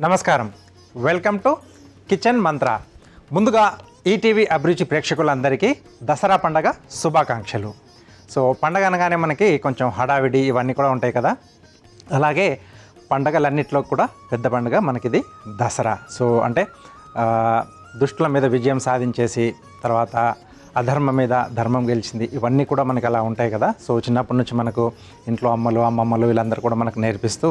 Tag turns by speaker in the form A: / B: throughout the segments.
A: నమస్కారం, welcome to kitchen మంత్ర. ముందుగా ETV అభిరుచి ప్రేక్షకులందరికీ దసరా పండగ శుభాకాంక్షలు. సో పండగ అనగానే మనకి కొంచెం హడావిడి ఇవన్నీ కూడా ఉంటాయి కదా. అలాగే పండగలన్నిట్లో కూడా పెద్ద పండుగ మనకిది దసరా. సో అంటే దుష్టుల మీద విజయం సాధించేసి తర్వాత అధర్మం మీద ధర్మం గెలిచింది, ఇవన్నీ కూడా మనకి అలా ఉంటాయి కదా. సో చిన్నప్పటి నుంచి మనకు ఇంట్లో అమ్మలు అమ్మమ్మలు వీళ్ళందరూ కూడా మనకు నేర్పిస్తూ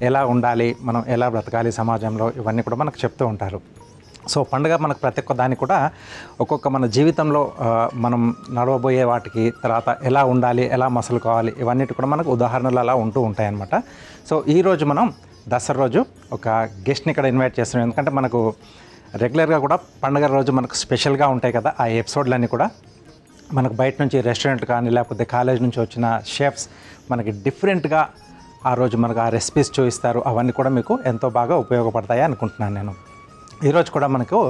A: ఎలా ఉండాలి, మనం ఎలా బ్రతకాలి సమాజంలో, ఇవన్నీ కూడా మనకు చెప్తూ ఉంటారు. సో పండుగ మనకు ప్రతి ఒక్క దాన్ని కూడా ఒక్కొక్క మన జీవితంలో మనం నడవబోయే వాటికి తర్వాత ఎలా ఉండాలి, ఎలా మసలుకోవాలి, ఇవన్నిటి కూడా మనకు ఉదాహరణలు అలా ఉంటూ ఉంటాయన్నమాట. సో ఈరోజు మనం దసరా రోజు ఒక గెస్ట్ని ఇక్కడ ఇన్వైట్ చేస్తున్నాం. ఎందుకంటే మనకు రెగ్యులర్గా కూడా పండుగ రోజు మనకు స్పెషల్గా ఉంటాయి కదా ఆ ఎపిసోడ్లన్నీ కూడా. మనకు బయట నుంచి రెస్టారెంట్ కానీ లేకపోతే కాలేజ్ నుంచి వచ్చిన షెఫ్స్ మనకి డిఫరెంట్గా ఆ రోజు మనకు ఆ రెసిపీస్ చూపిస్తారు. అవన్నీ కూడా మీకు ఎంతో బాగా ఉపయోగపడతాయి అనుకుంటున్నాను నేను. ఈరోజు కూడా మనకు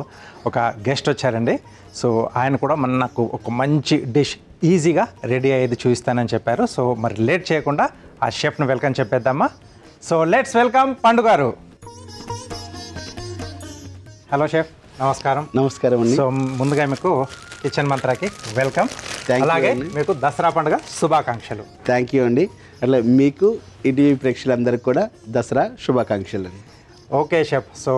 A: ఒక గెస్ట్ వచ్చారండి. సో ఆయన కూడా నాకు ఒక మంచి డిష్ ఈజీగా రెడీ అయ్యేది చూపిస్తానని చెప్పారు. సో మరి లేట్ చేయకుండా ఆ షెఫ్ని వెల్కమ్ చెప్పేద్దామా. సో లెట్స్ వెల్కమ్ పండు గారు. హలో షెఫ్, నమస్కారం.
B: నమస్కారం అండి.
A: సో ముందుగా మీకు కిచెన్ మంత్రాకి వెల్కమ్. అలాగే మీకు దసరా పండుగ శుభాకాంక్షలు.
B: థ్యాంక్ యూ అండి. అట్లా మీకు ఈటీవీ ప్రేక్షకులందరికీ కూడా దసరా శుభాకాంక్షలు అండి.
A: ఓకే షెఫ్, సో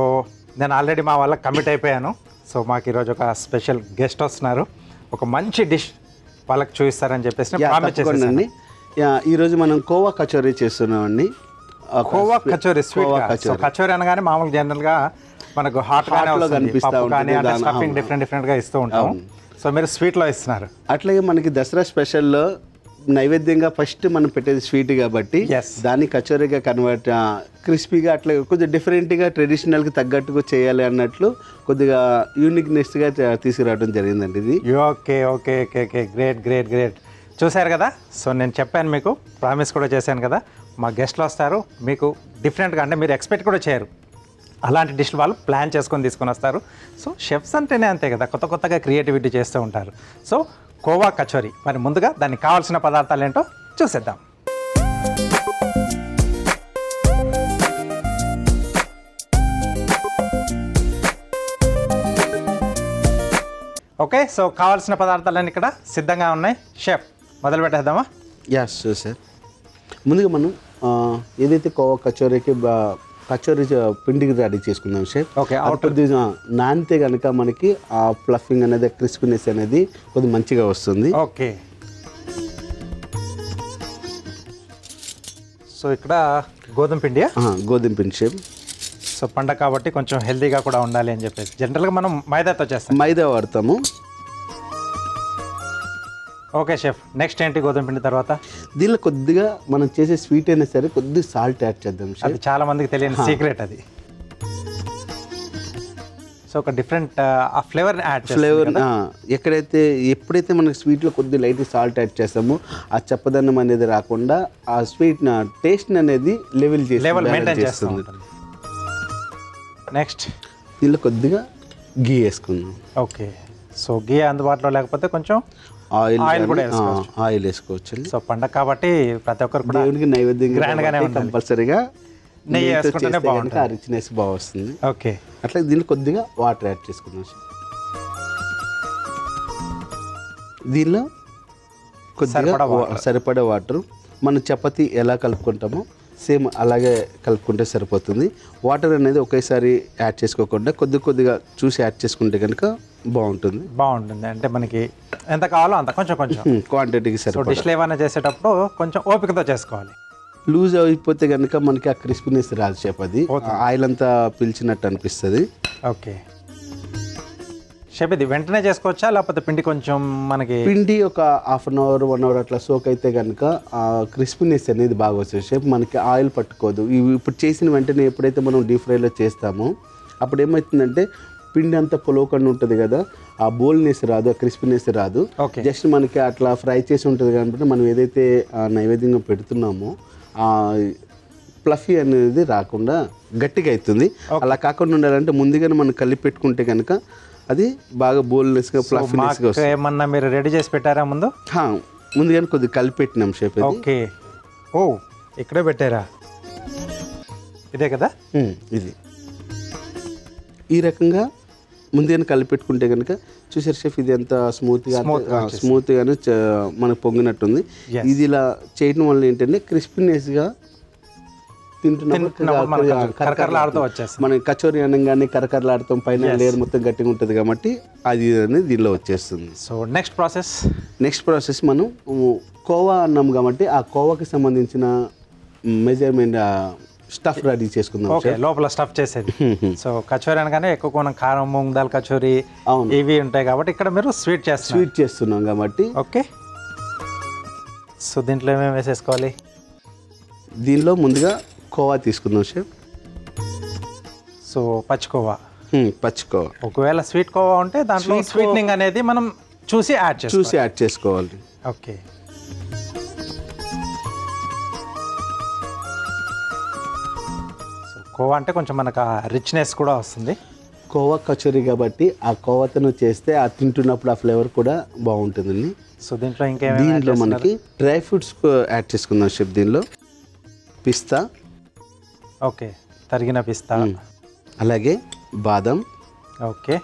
A: నేను ఆల్రెడీ మా వాళ్ళకి కమిట్ అయిపోయాను. సో మాకు ఈరోజు ఒక స్పెషల్ గెస్ట్ వస్తున్నారు, ఒక మంచి డిష్ వాళ్ళకి చూపిస్తారని చెప్పేసి ప్రామిస్ చేశాను.
B: ఈరోజు మనం కోవా కచోరీ చేస్తున్నామండి.
A: కోవా కచోరీ, స్వీట్ కచోరీ అనగానే మామూలు జనరల్గా మనకు హాట్లో కనిపిస్తూ ఉంటుంది, డిఫరెంట్గా ఇస్తూ ఉంటాం. సో మీరు స్వీట్లో ఇస్తున్నారు.
B: అట్లాగే మనకి దసరా స్పెషల్లో నైవేద్యంగా ఫస్ట్ మనం పెట్టేది స్వీట్ కాబట్టి దాన్ని కచోరీగా కన్వర్ట్, క్రిస్పీగా అట్లా కొద్దిగా డిఫరెంట్గా ట్రెడిషనల్కి తగ్గట్టుగా చేయాలి అన్నట్లు కొద్దిగా యూనిక్నెస్గా తీసుకురావడం జరిగిందండి ఇది.
A: Okay okay okay okay great great great. చూశారు కదా. సో నేను చెప్పాను, మీకు ప్రామిస్ కూడా చేశాను కదా, మా గెస్ట్లు వస్తారు, మీకు డిఫరెంట్గా అంటే మీరు ఎక్స్పెక్ట్ కూడా చేయరు అలాంటి డిష్లు వాళ్ళు ప్లాన్ చేసుకొని తీసుకొని వస్తారు. సో షెఫ్స్ అంటేనే అంతే కదా, కొత్తగా క్రియేటివిటీ చేస్తూ ఉంటారు. సో కోవా కచోరీ, మరి ముందుగా దానికి కావాల్సిన పదార్థాలు ఏంటో చూసేద్దాం. ఓకే, సో కావాల్సిన పదార్థాలన్నీ ఇక్కడ సిద్ధంగా ఉన్నాయి. షెఫ్ మొదలు పెట్టేద్దామా?
B: Yes sir. ముందుగా మనం ఏదైతే కోవా కచోరీకి కచోరీ పిండికి రెడీ చేసుకుందాం షెఫ్.
A: ఓకే,
B: కొద్దిగా నానితే కనుక మనకి ఆ ఫ్లఫింగ్ అనేది, క్రిస్పీనెస్ అనేది కొద్దిగా మంచిగా వస్తుంది.
A: ఓకే, సో ఇక్కడ గోధుమ పిండి.
B: గోధుమ పిండి షెఫ్.
A: సో పండగ కాబట్టి కొంచెం హెల్తీగా కూడా ఉండాలి అని చెప్పేసి జనరల్గా మనం మైదాతో చేస్తాం.
B: మైదా వాడతాము.
A: ఓకే షెఫ్, నెక్స్ట్ ఏంటి గోధుమ పిండి తర్వాత?
B: దీనిలో కొద్దిగా మనం చేసే స్వీట్ అయినా సరే కొద్దిగా సాల్ట్ యాడ్ చేద్దాం.
A: అది చాలా మందికి తెలియని సీక్రెట్ అది. సో ఒక డిఫరెంట్ ఆ ఫ్లేవర్
B: ఎప్పుడైతే మనకి స్వీట్లో కొద్దిగా లైట్ సాల్ట్ యాడ్ చేస్తామో ఆ చప్పదన్నం అనేది రాకుండా ఆ స్వీట్ టేస్ట్ అనేది లెవెల్
A: మెయింటైన్ చేస్తుంది. నెక్స్ట్
B: దీనిలో కొద్దిగా గీ వేసుకుందాం.
A: ఓకే, సో గీ అందుబాటులో లేకపోతే కొంచెం ఆయిల్ కూడా
B: వేసుకోవచ్చు.
A: సో పండగ కాబట్టి ప్రతి ఒక్కరు కూడా
B: దేవునికి నైవేద్యంగా కంపల్సరీగా
A: నెయ్యి వేసుకుంటేనే బాగుంటుంది,
B: ఆ రిచ్నెస్ బాగా వస్తుంది.
A: ఓకే,
B: అట్లా దీనిలో కొద్దిగా వాటర్ యాడ్ చేసుకుందాం. దీనిలో కొద్దిగా సరిపడే వాటర్, మనం చపాతీ ఎలా కలుపుకుంటామో సేమ్ అలాగే కలుపుకుంటే సరిపోతుంది. వాటర్ అనేది ఒకేసారి యాడ్ చేసుకోకుండా కొద్దిగా చూసి యాడ్ చేసుకుంటే కనుక బాగుంటుంది.
A: అంటే మనకి ఎంత కావాలో అంత కొంచెం
B: క్వాంటిటీకి సరిపోతుంది.
A: డిష్లు ఏమైనా చేసేటప్పుడు కొంచెం ఓపికతో చేసుకోవాలి.
B: లూజ్ అయిపోతే కనుక మనకి ఆ క్రిస్పీనెస్ రాదు షేప్, అది ఆయిల్ అంతా పీల్చినట్టు అనిపిస్తుంది.
A: ఓకే షేప్, ఇది వెంటనే చేసుకోవచ్చా లేకపోతే పిండి కొంచెం మనకి
B: పిండి ఒక హాఫ్ అన్ అవర్ 1 hour అట్లా సోక్ అయితే కనుక ఆ క్రిస్పీనెస్ అనేది బాగా వస్తుంది షేప్, మనకి ఆయిల్ పట్టుకోదు. ఇప్పుడు చేసిన వెంటనే ఎప్పుడైతే మనం డీప్ ఫ్రైలో చేస్తామో అప్పుడు ఏమవుతుందంటే పిండి అంతా పొలవకుండా ఉంటుంది కదా, ఆ బోల్నెస్ రాదు, ఆ క్రిస్పీనెస్ రాదు. జస్ట్ మనకి అట్లా ఫ్రై చేసి ఉంటుంది కాబట్టి మనం ఏదైతే నైవేద్యంగా పెడుతున్నామో ఆ ఫ్లఫీ అనేది రాకుండా గట్టిగా అవుతుంది. అలా కాకుండా ఉండాలంటే ముందుగానే మనం కలిపి పెట్టుకుంటే కనుక అది బాగా బోల్నెస్గా ఫ్లఫీనెస్గా వస్తుంది.
A: ఏమన్నా మీరు రెడీ చేసి పెట్టారా
B: ముందుగానే కొద్దిగా కలిపి పెట్టినాం షేప్.
A: ఓకే, ఓ ఇక్కడే పెట్టారా? ఇదే కదా
B: ఇది. ఈ రకంగా ముందుగానే కలిపెట్టుకుంటే కనుక చూసారు షెఫ్ ఇది ఎంత స్మూత్గానే మనకు పొంగినట్టుంది. ఇది ఇలా చేయడం వల్ల ఏంటంటే క్రిస్పీనెస్గా
A: కరకరలాడుతూ వచ్చేస్తుంది.
B: మనం కచోరీ అనగానే కరకరలాడుతాం, పైన లేయర్ మొత్తం గట్టిగా ఉంటుంది కాబట్టి అది అనేది దీనిలో వచ్చేస్తుంది.
A: సో నెక్స్ట్ ప్రాసెస్
B: మనం కోవా అన్నాం కాబట్టి ఆ కోవాకి సంబంధించిన మెజర్మెంట్ స్టఫ్ రెడీ చేసుకుందాం.
A: ఓకే, లోపల స్టఫ్ చేసేది. సో కచోరీ అనగానే ఎక్కువ కొనం కారం, మూంగ్ దాల్ కచోరీ ఇవి ఉంటాయి కాబట్టి ఇక్కడ మీరు స్వీట్
B: చేస్తున్నాం కాబట్టి.
A: ఓకే, సో దీంట్లో ఏమేమి వేసేసుకోవాలి?
B: దీనిలో ముందుగా కోవా తీసుకుందాం షెఫ్.
A: సో పచ్చికోవా.
B: ఒకవేళ
A: స్వీట్ కోవా ఉంటే దాంట్లో స్వీట్నింగ్ అనేది మనం చూసి యాడ్
B: చేసుకోవాలి.
A: ఓకే, సో కోవా అంటే కొంచెం మనకు రిచ్నెస్ కూడా వస్తుంది.
B: కోవా కచోరీ కాబట్టి ఆ కోవాతో చేస్తే ఆ తింటున్నప్పుడు ఆ ఫ్లేవర్ కూడా బాగుంటుందండి.
A: సో దీంట్లో
B: దీంట్లో మనకి డ్రై ఫ్రూట్స్ యాడ్ చేసుకుందాం షెఫ్. దీనిలో పిస్తా,
A: ఓకే, తరిగిన పిస్తా,
B: అలాగే బాదం,
A: ఓకే,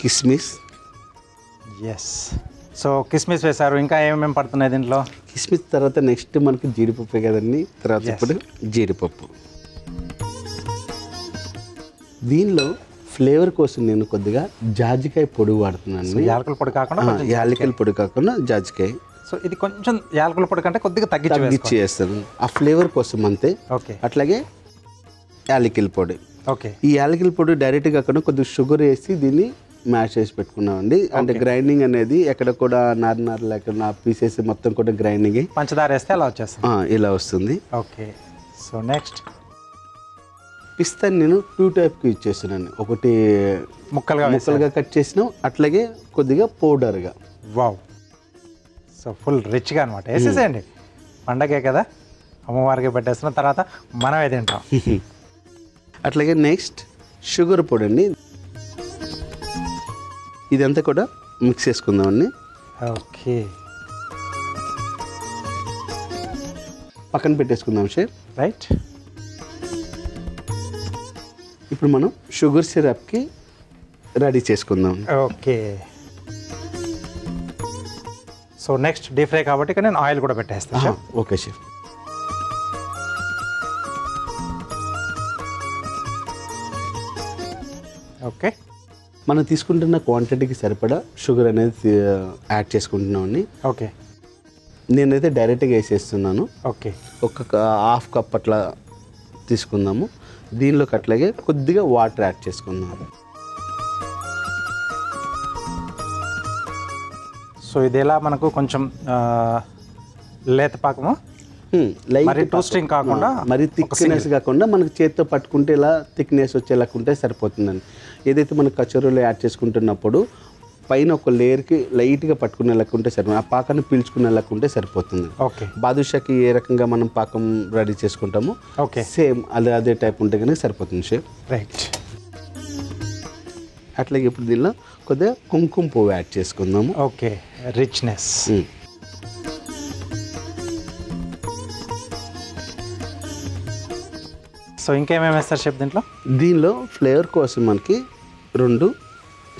B: కిస్మిస్.
A: ఎస్, సో కిస్మిస్ వేశారు. ఇంకా ఏమేమి పడుతున్నాయి దీంట్లో?
B: కిస్మిస్ తర్వాత నెక్స్ట్ మనకి జీడిపప్పు కదండి. తర్వాత ఇప్పుడు జీడిపప్పు. దీనిలో ఫ్లేవర్ కోసం నేను కొద్దిగా జాజికాయ పొడి వాడుతున్నాను. యాలకుల పొడి కాకుండా జాజికాయ.
A: సో ఇది కొంచెం యాలకుల పొడి కంటే కొద్దిగా తగ్గించి
B: వేస్తాను ఆ ఫ్లేవర్ కోసం అంతే.
A: ఓకే,
B: అట్లాగే యాలకుల పొడి.
A: ఓకే,
B: ఈ యాలకుల పొడి డైరెక్ట్గా కాకుండా కొద్దిగా షుగర్ వేసి దీన్ని మ్యాష్ చేసి పెట్టుకున్నామండి. అంటే గ్రైండింగ్ అనేది ఎక్కడ కూడా నార్ లేకుండా పీసెస్ మొత్తం కూడా గ్రైండింగ్
A: పంచదార వేస్తే అలా వచ్చేస్తుంది.
B: ఇలా వస్తుంది.
A: ఓకే, సో నెక్స్ట్
B: పిస్తాని నేను 2 టైప్కి యూజ్ చేస్తున్నాను. ఒకటి ముక్కలుగా కట్ చేసినాం, అట్లాగే కొద్దిగా పౌడర్గా.
A: వావ్, సో ఫుల్ రిచ్గా అనమాట. వేసేసేయండి, పండగే కదా, అమ్మవారికి పెట్టేస్తున్న తర్వాత మనమే తింటాం.
B: అట్లాగే నెక్స్ట్ షుగర్ పొడి అండి. ఇదంతా కూడా మిక్స్ చేసుకుందామండి.
A: ఓకే,
B: పక్కన పెట్టేసుకుందాం షేర్.
A: రైట్,
B: ఇప్పుడు మనం షుగర్ సిరప్కి రెడీ చేసుకుందాం.
A: Okay, so next deep fry కాబట్టి ఇక్కడ నేను ఆయిల్ కూడా పెట్టేస్తాను.
B: Okay chef.
A: ఓకే,
B: మనం తీసుకుంటున్న క్వాంటిటీకి సరిపడా షుగర్ అనేది యాడ్ చేసుకుంటున్నామండి.
A: ఓకే,
B: నేనైతే డైరెక్ట్గా వేసేస్తున్నాను.
A: ఓకే,
B: ఒక 1/2 కప్ అట్లా తీసుకుందాము. దీనిలోకి అట్లాగే కొద్దిగా వాటర్ యాడ్ చేసుకుందాము.
A: సో ఇది ఎలా మనకు కొంచెం లేత పాకము, మరి టోస్టింగ్ కాకుండా,
B: మరి థిక్నెస్ కాకుండా మనకి చేతితో పట్టుకుంటే ఇలా థిక్నెస్ వచ్చేలాగా ఉంటే సరిపోతుందండి. ఏదైతే మనకు కచోరీలో యాడ్ చేసుకుంటున్నప్పుడు పైన ఒక లేయర్కి లైట్గా పట్టుకునేలాగా ఉంటే సరిపోతుంది. ఆ పాకాన్ని పీల్చుకునేలాగా ఉంటే సరిపోతుంది.
A: ఓకే,
B: బాదుషాకి ఏ రకంగా మనం పాకం రెడీ చేసుకుంటామో
A: ఓకే
B: సేమ్ అదే టైప్ ఉంటే కనుక సరిపోతుంది షేప్.
A: రైట్,
B: అట్లాగే ఇప్పుడు దీనిలో కొద్దిగా కుంకుమ పువ్వు యాడ్ చేసుకుందాము.
A: Okay, richness. సో ఇంకేమేమి వేస్తారు షెఫ్ దీంట్లో?
B: దీనిలో ఫ్లేవర్ కోసం మనకి 2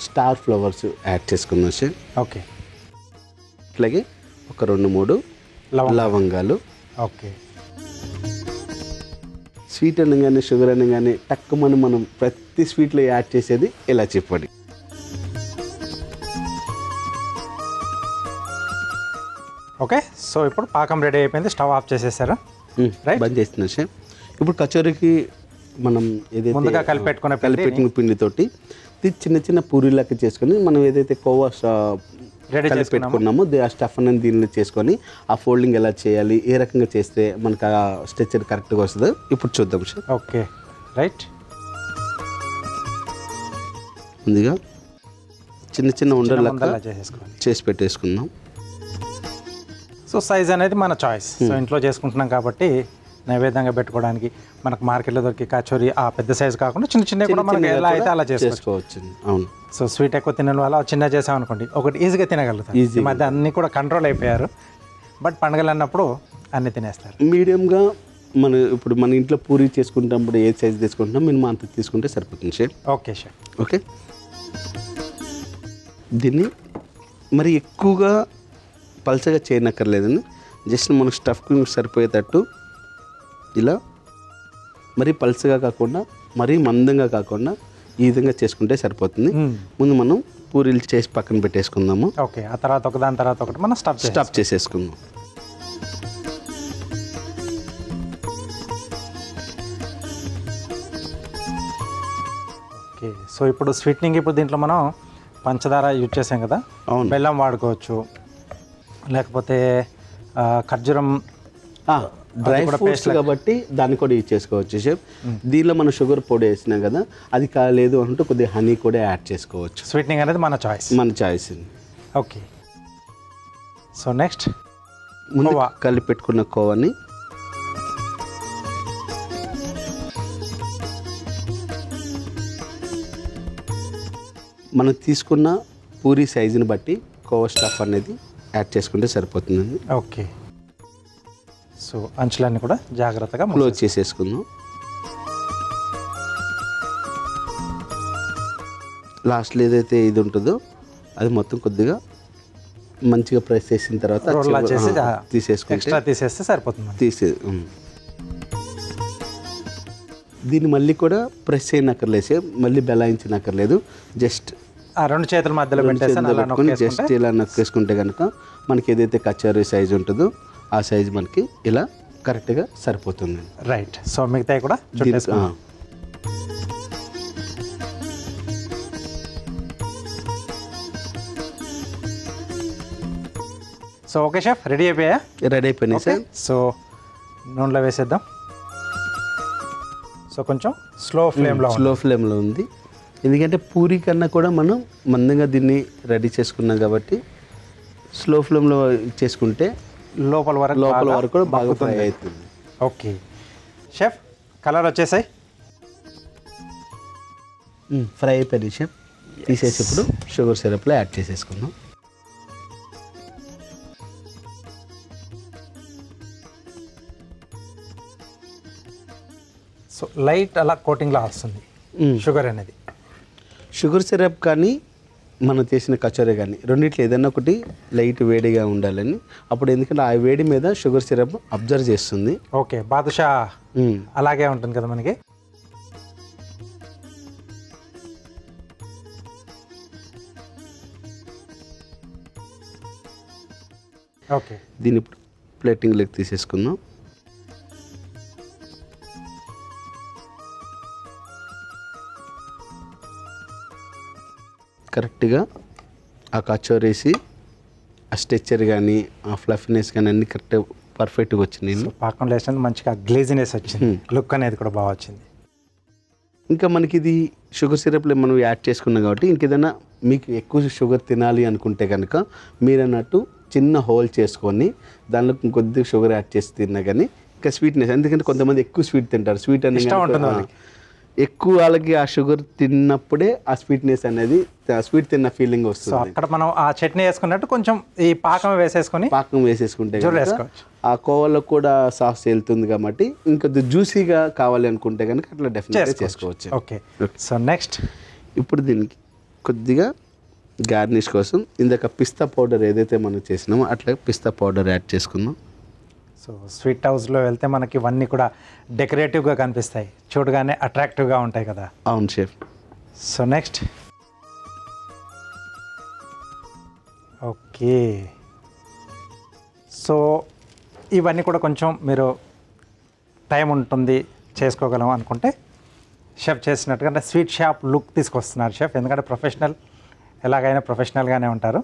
B: స్టార్ ఫ్లవర్స్ యాడ్ చేసుకుందాం షెఫ్.
A: ఓకే,
B: అట్లాగే ఒక 2-3 లవంగాలు.
A: ఓకే,
B: స్వీట్ అనగానే షుగర్ అనగానే టక్కుమని మనం ప్రతి స్వీట్లో యాడ్ చేసేది ఇలాచీ పొడి.
A: ఓకే, సో ఇప్పుడు పాకం రెడీ అయిపోయింది, స్టవ్ ఆఫ్ చేసేసారు,
B: బంద్ చేస్తున్నాం షెఫ్. ఇప్పుడు కచోరీకి మనం ఏదైతే
A: ముందుగా కలిపెట్టుకున్న
B: పిండితోటి చిన్న చిన్న పూరీలకి చేసుకొని మనం ఏదైతే కోవా
A: రెడీ
B: పెట్టుకున్నామో ఆ స్టఫ్ అనేది దీనిలో చేసుకొని ఆ ఫోల్డింగ్ ఎలా చేయాలి, ఏ రకంగా చేస్తే మనకు ఆ స్ట్రక్చర్ కరెక్ట్గా వస్తుందో ఇప్పుడు చూద్దాం సార్.
A: Okay, right.
B: ముందుగా చిన్న చిన్న ఉండలు చేసి పెట్టేసుకుందాం.
A: సో సైజ్ అనేది మన చాయిస్. సో ఇంట్లో చేసుకుంటున్నాం కాబట్టి నైవేద్యంగా పెట్టుకోవడానికి మనకు మార్కెట్లో దొరికి కచోరీ ఆ పెద్ద సైజు కాకుండా చిన్న చిన్న కూడా మనకి ఎలా అయితే అలా చేసుకోవచ్చు.
B: అవును.
A: సో స్వీట్ ఎక్కువ తినడం వల్ల చిన్న చేసామనుకోండి ఒకటి ఈజీగా తినగలుగుతాం. ఈ మధ్య అన్నీ కూడా కంట్రోల్ అయిపోయారు, బట్ పండుగలు అన్నప్పుడు అన్నీ తినేస్తారు.
B: మీడియంగా ఇప్పుడు మన ఇంట్లో పూరి చేసుకుంటున్నప్పుడు ఏ సైజ్ తీసుకుంటున్నాం మినిమం అంత తీసుకుంటే సరిపోతుంది షేప్.
A: Okay chef.
B: ఓకే, దీన్ని మరి ఎక్కువగా పల్చగా చేయనక్కర్లేదండి. జస్ట్ మనకు స్టఫ్కి సరిపోయేటట్టు ఇలా మరీ పల్చగా కాకుండా మరీ మందంగా కాకుండా ఈ విధంగా చేసుకుంటే సరిపోతుంది. ముందు మనం పూరీలు చేసి పక్కన పెట్టేసుకుందాము.
A: ఓకే, ఆ తర్వాత ఒకదాని తర్వాత ఒకటి మనం
B: స్టఫ్ చేసేసుకుందాం.
A: ఓకే, సో ఇప్పుడు స్వీట్నింగ్ ఇప్పుడు దీంట్లో మనం పంచదార యూజ్ చేసాం కదా,
B: అవును.
A: బెల్లం వాడుకోవచ్చు, లేకపోతే ఖర్జూరం
B: డ్రై ఫ్రూట్స్ కాబట్టి దాన్ని కూడా యూజ్ చేసుకోవచ్చు షెఫ్. దీనిలో మనం షుగర్ పొడి వేసినాం కదా, అది కాలేదు అంటే కొద్దిగా హనీ కూడా యాడ్ చేసుకోవచ్చు.
A: స్వీట్నింగ్ అనేది మన చాయిస్. ఓకే, సో నెక్స్ట్
B: ముందు కలిపి పెట్టుకున్న కోవాని మనం తీసుకున్న పూరి సైజుని బట్టి కోవా స్టఫ్ అనేది యాడ్ చేసుకుంటే సరిపోతుందండి.
A: ఓకే, సో అంచులన్నీ కూడా జాగ్రత్తగా
B: క్లోజ్ చేసేసుకుందాం. లాస్ట్లో ఏదైతే ఇది ఉంటుందో అది మొత్తం కొద్దిగా మంచిగా ప్రెస్ చేసిన తర్వాత
A: తీసేస్తే సరిపోతుంది.
B: దీన్ని మళ్ళీ కూడా ప్రెస్ చేయనక్కర్లేదు, మళ్ళీ బెలాయించనక్కర్లేదు. జస్ట్
A: రెండు చేతుల మధ్యలో
B: పెట్టుకుని జస్ట్ ఇలా నొక్కేసుకుంటే కనుక మనకి ఏదైతే కచోరీ సైజ్ ఉంటుందో ఆ సైజ్ మనకి ఇలా కరెక్ట్గా సరిపోతుంది.
A: రైట్, సో మిగతా కూడా సో ఓకే షెఫ్, రెడీ అయిపోయినాయి
B: సార్.
A: సో నూనెలో వేసేద్దాం. సో కొంచెం స్లో
B: ఫ్లేమ్లో ఉంది, ఎందుకంటే పూరి కన్నా కూడా మనం మందంగా దీన్ని రెడీ చేసుకున్నాం కాబట్టి స్లో ఫ్లేమ్లో చేసుకుంటే
A: లోపల
B: వరకు కూడా బాగా ఫ్రై అవుతుంది.
A: ఓకే షెఫ్, కలర్ వచ్చేసాయి,
B: ఫ్రై అయిపోయింది షెఫ్. తీసేసి ఇప్పుడు షుగర్ సిరప్లో యాడ్ చేసేసుకుందాం.
A: సో లైట్ అలా కోటింగ్లా వస్తుంది షుగర్ అనేది.
B: షుగర్ సిరప్ కానీ మనం చేసిన కచోరీ కానీ రెండిట్లో ఏదైనా ఒకటి లైట్ వేడిగా ఉండాలని, అప్పుడు ఎందుకంటే ఆ వేడి మీద షుగర్ సిరప్ అబ్జర్వ్ చేస్తుంది.
A: ఓకే, బాదుషా అలాగే ఉంటుంది కదా మనకి. ఓకే,
B: దీన్ని ఇప్పుడు ప్లేటింగ్లోకి తీసేసుకుందాం. కరెక్ట్గా ఆ కచోరీసి ఆ స్ట్రెచ్చర్ కానీ ఆ ఫ్లఫీనెస్ కానీ అన్ని కరెక్ట్ పర్ఫెక్ట్గా వచ్చింది.
A: పాకం లేసిన మంచిగా గ్లేజినెస్ వచ్చింది, లుక్ అనేది కూడా బాగా వచ్చింది.
B: ఇంకా మనకి ఇది షుగర్ సిరప్లో మనం యాడ్ చేసుకున్నాం కాబట్టి ఇంకేదైనా మీకు ఎక్కువ షుగర్ తినాలి అనుకుంటే కనుక మీరు అన్నట్టు చిన్న హోల్ చేసుకొని దానిలో కొద్దిగా షుగర్ యాడ్ చేసి తిన్నా కానీ ఇంకా స్వీట్నెస్, ఎందుకంటే కొంతమంది ఎక్కువ స్వీట్ తింటారు, స్వీట్ అనేది ఎక్కువ వాళ్ళకి ఆ షుగర్ తిన్నప్పుడే ఆ స్వీట్నెస్ అనేది స్వీట్ తిన్న ఫీలింగ్ వస్తుంది.
A: అక్కడ మనం ఆ చట్నీ వేసుకున్నట్టు కొంచెం ఈ పాకం వేసేసుకుంటే
B: ఆ కోవాలో కూడా సాస్ వెళ్తుంది కాబట్టి ఇంకా జ్యూసీగా కావాలి అనుకుంటే కనుక అట్లా డెఫినెట్గా చేసుకోవచ్చు.
A: ఓకే, సో నెక్స్ట్
B: ఇప్పుడు దీనికి కొద్దిగా గార్నిష్ కోసం ఇందాక పిస్తా పౌడర్ ఏదైతే మనం చేసినామో అట్లా పిస్తా పౌడర్ యాడ్ చేసుకుందాం.
A: సో స్వీట్ హౌస్లో వెళ్తే మనకి ఇవన్నీ కూడా డెకరేటివ్గా కనిపిస్తాయి, చూడగానే అట్రాక్టివ్గా ఉంటాయి కదా.
B: అవును chef.
A: So next okay, so ఇవన్నీ కూడా కొంచెం మీరు టైం ఉంటుంది చేసుకోగలం అనుకుంటే షెఫ్ చేసినట్టుగా స్వీట్ షాప్ లుక్ తీసుకొస్తున్నారు షెఫ్, ఎందుకంటే ప్రొఫెషనల్ ఎలాగైనా ప్రొఫెషనల్గానే ఉంటారు.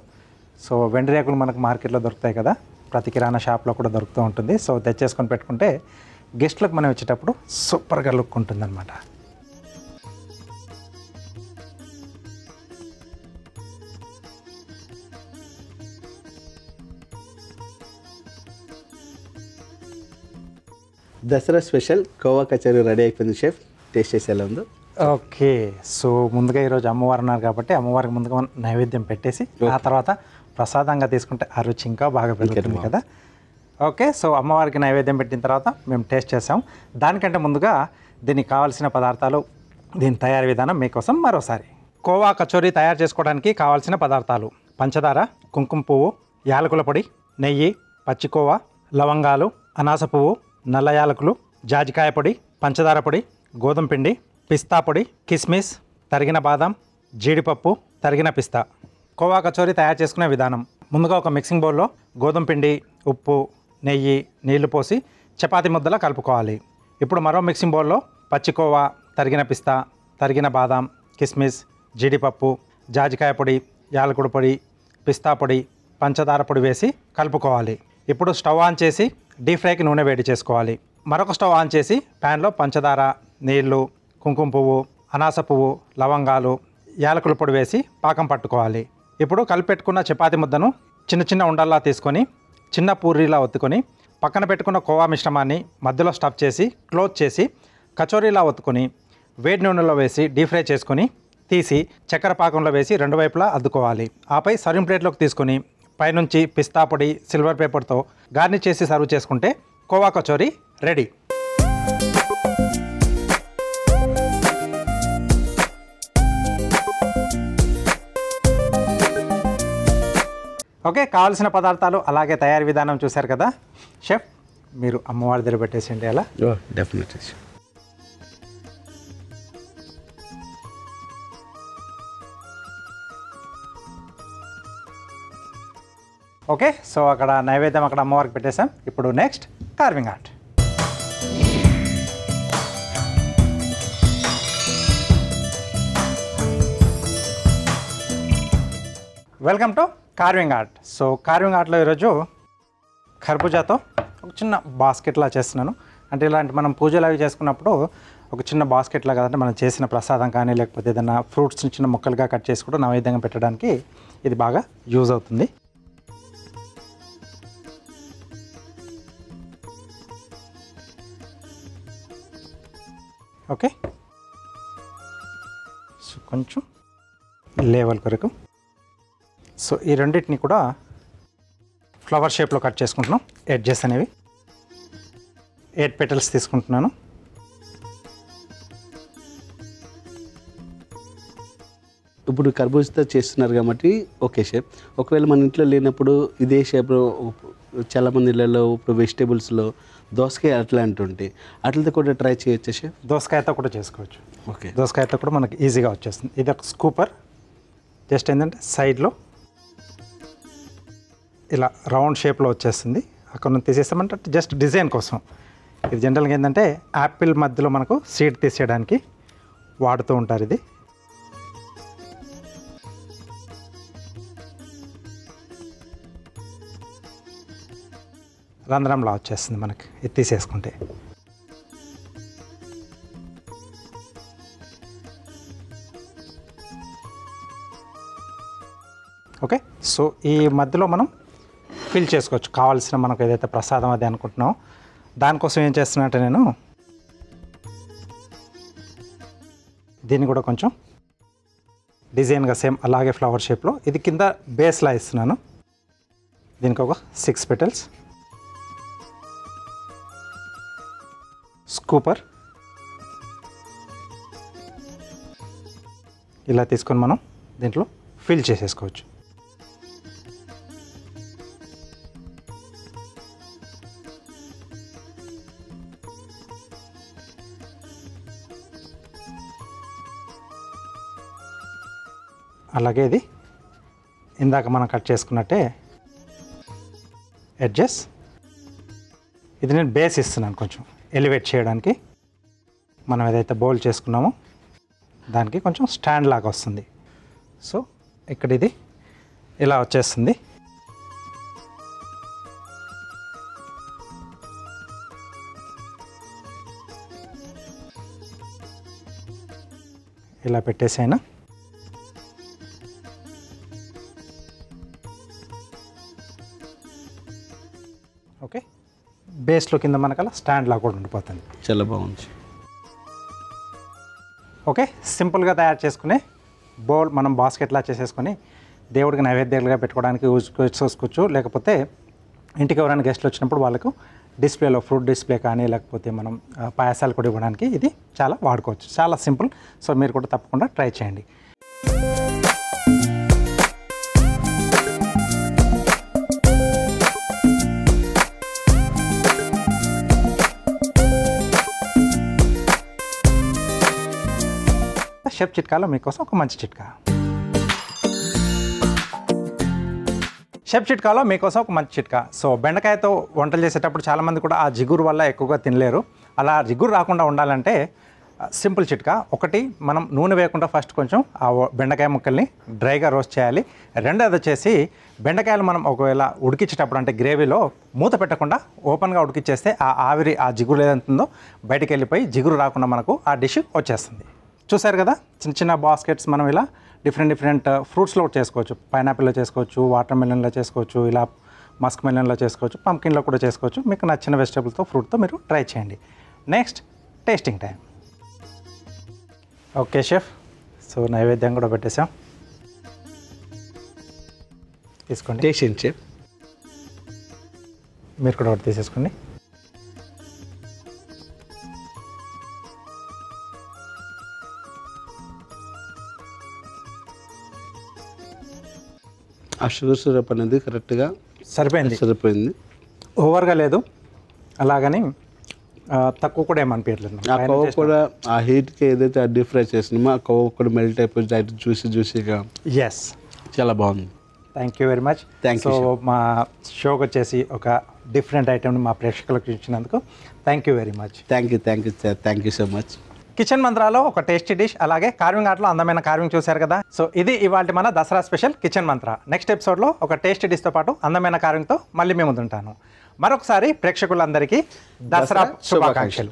A: సో వెండి రేకులు మనకు మార్కెట్లో దొరుకుతాయి కదా, ప్రతి కిరాణా షాప్లో కూడా దొరుకుతూ ఉంటుంది. సో తెచ్చేసుకొని పెట్టుకుంటే గెస్ట్లకు మనం ఇచ్చేటప్పుడు సూపర్గా లుక్ ఉంటుందన్నమాట.
B: దసరా స్పెషల్ కోవా కచోరీ రెడీ అయిపోయింది షెఫ్, టేస్ట్ చేసి ఎలా ఉందో.
A: ఓకే, సో ముందుగా ఈరోజు అమ్మవారు ఉన్నారు కాబట్టి అమ్మవారికి ముందుగా మనం నైవేద్యం పెట్టేసి ఆ తర్వాత ప్రసాదంగా తీసుకుంటే ఆ రుచి ఇంకా బాగా పెరుగుతుంది కదా. ఓకే, సో అమ్మవారికి నైవేద్యం పెట్టిన తర్వాత మేము టేస్ట్ చేసాం. దానికంటే ముందుగా దీనికి కావాల్సిన పదార్థాలు, దీని తయారీ విధానం మీకోసం మరోసారి. కోవా కచోరీ తయారు చేసుకోవడానికి కావాల్సిన పదార్థాలు: పంచదార, కుంకుమ పువ్వు, యాలకుల పొడి, నెయ్యి, పచ్చికోవా, లవంగాలు, అనాస పువ్వు, నల్ల యాలకులు, జాజికాయ పొడి, పంచదార పొడి, గోధుమ పిండి, పిస్తా పొడి, కిస్మిస్, తరిగిన బాదం, జీడిపప్పు, తరిగిన పిస్తా. కోవా కచోరీ తయారు చేసుకునే విధానం: ముందుగా ఒక మిక్సింగ్ బౌల్లో గోధుమ పిండి, ఉప్పు, నెయ్యి, నీళ్లు పోసి చపాతీ ముద్దలా కలుపుకోవాలి. ఇప్పుడు మరో మిక్సింగ్ బౌల్లో పచ్చికోవా, తరిగిన పిస్తా, తరిగిన బాదం, కిస్మిస్, జీడిపప్పు, జాజికాయ పొడి, యాలకుడి పొడి, పిస్తా పొడి, పంచదార పొడి వేసి కలుపుకోవాలి. ఇప్పుడు స్టవ్ ఆన్ చేసి డీప్ ఫ్రైకి నూనె వేడి చేసుకోవాలి. మరొక స్టవ్ ఆన్ చేసి ప్యాన్లో పంచదార, నీళ్లు, కుంకుమ పువ్వు, అనాస పువ్వు, లవంగాలు, యాలకుల పొడి వేసి పాకం పట్టుకోవాలి. ఇప్పుడు కలిపెట్టుకున్న చపాతీ ముద్దను చిన్న చిన్న ఉండల్లా తీసుకొని చిన్న పూరీలా ఒత్తుకొని పక్కన పెట్టుకున్న కోవా మిశ్రమాన్ని మధ్యలో స్టఫ్ చేసి క్లోజ్ చేసి కచోరీలా ఒత్తుకొని వేడి నూనెలో వేసి డీప్ ఫ్రై చేసుకొని తీసి చక్కెర పాకంలో వేసి రెండు వైపులా అద్దుకోవాలి. ఆపై సర్వింగ్ ప్లేట్లోకి తీసుకొని పైనుంచి పిస్తా పొడి, సిల్వర్ పేపర్తో గార్నిష్ చేసి సర్వ్ చేసుకుంటే కోవా కచోరీ రెడీ. ఓకే, కావాల్సిన పదార్థాలు అలాగే తయారీ విధానం చూశారు కదా. షెఫ్, మీరు అమ్మవారి దగ్గర పెట్టేసిండి అలా.
B: డెఫినెట్లీ.
A: ఓకే, సో అక్కడ నైవేద్యం అక్కడ అమ్మవారికి పెట్టేసాం. ఇప్పుడు next carving art. Welcome to carving art. So carving ఆర్ట్లో ఈరోజు ఖర్బూజాతో ఒక చిన్న బాస్కెట్లా చేస్తున్నాను. అంటే ఇలాంటి మనం పూజలు అవి చేసుకున్నప్పుడు ఒక చిన్న బాస్కెట్లా కదంటే మనం చేసిన ప్రసాదం కానీ లేకపోతే ఏదైనా ఫ్రూట్స్ని చిన్న ముక్కలుగా కట్ చేసి కూడా నైవేద్యంగా పెట్టడానికి ఇది బాగా యూజ్ అవుతుంది. ఓకే, సో కొంచెం లేవల్ కొరకు. సో ఈ రెండింటిని కూడా ఫ్లవర్ షేప్లో కట్ చేసుకుంటున్నాం. ఎడ్జెస్ అనేవి 8 పెటల్స్ తీసుకుంటున్నాను.
B: ఇప్పుడు కర్బూజాతో చేస్తున్నారు కాబట్టి ఓకే షేప్. ఒకవేళ మన ఇంట్లో లేనప్పుడు ఇదే షేప్లో చాలామంది ఇళ్ళలో ఇప్పుడు వెజిటేబుల్స్లో దోసకాయ అట్లా అంటుంటే అట్లతో కూడా ట్రై చేయొచ్చా షేప్?
A: దోసకాయతో కూడా చేసుకోవచ్చు.
B: ఓకే,
A: దోసకాయతో కూడా మనకి ఈజీగా వచ్చేస్తుంది. ఇది ఒక స్కూపర్. జస్ట్ ఏంటంటే సైడ్లో ఇలా రౌండ్ షేప్లో వచ్చేస్తుంది. అక్కడ నుంచి తీసేస్తామంటే జస్ట్ డిజైన్ కోసం. ఇది జనరల్గా ఏంటంటే యాపిల్ మధ్యలో మనకు సీడ్ తీసేయడానికి వాడుతూ ఉంటారు. ఇది రంధ్రంలా వచ్చేస్తుంది మనకి ఇది తీసేసుకుంటే. ఓకే, సో ఈ మధ్యలో మనం ఫిల్ చేసుకోవచ్చు కావాల్సిన మనకు ఏదైతే ప్రసాదం అది అనుకుంటున్నామో. దానికోసం ఏం చేస్తున్నట్టే నేను దీన్ని కూడా కొంచెం డిజైన్గా సేమ్ అలాగే ఫ్లవర్ షేప్లో ఇది కింద బేస్లా ఇస్తున్నాను. దీనికి ఒక 6 పెటల్స్, స్కూపర్ ఇలా తీసుకొని మనం దీంట్లో ఫిల్ చేసేసుకోవచ్చు. అలాగే ఇది ఇందాక మనం కట్ చేసుకున్నట్టే ఎడ్జెస్. ఇది నేను బేస్ ఇస్తున్నాను కొంచెం ఎలివేట్ చేయడానికి. మనం ఏదైతే బౌల్ చేసుకున్నామో దానికి కొంచెం స్టాండ్ లాగా వస్తుంది. సో ఇక్కడ ఇది ఇలా వచ్చేస్తుంది. ఇలా పెట్టేసైనా ఓకే, బేస్లో కింద మనకలా స్టాండ్ లాగా కూడా ఉండిపోతుంది.
B: చాలా బాగుంది.
A: ఓకే, సింపుల్గా తయారు చేసుకునే బౌల్ మనం బాస్కెట్లా చేసేసుకొని దేవుడికి నైవేద్యాలుగా పెట్టుకోవడానికి యూజ్ చేసుకోవచ్చు. లేకపోతే ఇంటికి ఎవరైనా గెస్ట్లు వచ్చినప్పుడు వాళ్ళకు డిస్ప్లేలో ఫ్రూట్ డిస్ప్లే కానీ లేకపోతే మనం పాయసాలు కూడా ఇవ్వడానికి ఇది చాలా వాడుకోవచ్చు. చాలా సింపుల్. సో మీరు కూడా తప్పకుండా ట్రై చేయండి. షెఫ్ చిట్కాలో మీకోసం ఒక మంచి చిట్కా. షెఫ్ చిట్కాలో మీకోసం ఒక మంచి చిట్కా. సో బెండకాయతో వంటలు చేసేటప్పుడు చాలామంది కూడా ఆ జిగురు వల్ల ఎక్కువగా తినలేరు. అలా జిగురు రాకుండా ఉండాలంటే సింపుల్ చిట్కా. ఒకటి, మనం నూనె వేయకుండా ఫస్ట్ కొంచెం ఆ బెండకాయ ముక్కల్ని డ్రైగా రోస్ట్ చేయాలి. రెండోది వచ్చేసి బెండకాయలు మనం ఒకవేళ ఉడికించేటప్పుడు అంటే గ్రేవీలో మూత పెట్టకుండా ఓపెన్గా ఉడికిచ్చేస్తే ఆ ఆవిరి ఆ జిగురు ఏదంతుందో బయటికి వెళ్ళిపోయి జిగురు రాకుండా మనకు ఆ డిష్ వచ్చేస్తుంది. చూసారు కదా, చిన్న చిన్న బాస్కెట్స్ మనం ఇలా డిఫరెంట్ ఫ్రూట్స్లో చేసుకోవచ్చు. పైనాపిల్లో చేసుకోవచ్చు, వాటర్ మెలన్లో చేసుకోవచ్చు, ఇలా మస్క్ మెలన్లో చేసుకోవచ్చు, పంకిన్లో కూడా చేసుకోవచ్చు. మీకు నచ్చిన వెజిటబుల్తో ఫ్రూట్తో మీరు ట్రై చేయండి. Next tasting time. Okay chef, so నైవేద్యం కూడా పెట్టేసాం, తీసుకోండి.
B: Taste chef.
A: మీరు కూడా ఒకటి తీసేసుకోండి.
B: ఆ షుగర్ సిరప్ అనేది కరెక్ట్గా సరిపోయింది.
A: ఓవర్గా లేదు, అలాగని తక్కువ కూడా ఏమనిపించలేదు.
B: ఆ కవ్వ కూడా ఆ హీట్కి ఏదైతే డీప్ ఫ్రై చేసినామో ఆ కవ్వ కూడా మెల్ట్ అయిపోయి డైరెక్ట్ జ్యూసీగా
A: ఎస్,
B: చాలా బాగుంది.
A: Thank you very much. So మా షోకి వచ్చేసి ఒక డిఫరెంట్ ఐటెంని మా ప్రేక్షకులకు ఇచ్చినందుకు thank you very much.
B: Thank you so much.
A: Kitchen మంత్రాలో ఒక టేస్టీ డిష్, అలాగే కార్వింగ్ ఆర్ట్లో అందమైన కార్వింగ్ చూశారు కదా. సో ఇది ఇవాళ మన Dasara special kitchen Mantra. Next ఎపిసోడ్లో ఒక టేస్టీ డిష్తో పాటు అందమైన కార్వింగ్తో మళ్ళీ మేము ముందుంటాను. మరొకసారి ప్రేక్షకులందరికీ దసరా శుభాకాంక్షలు.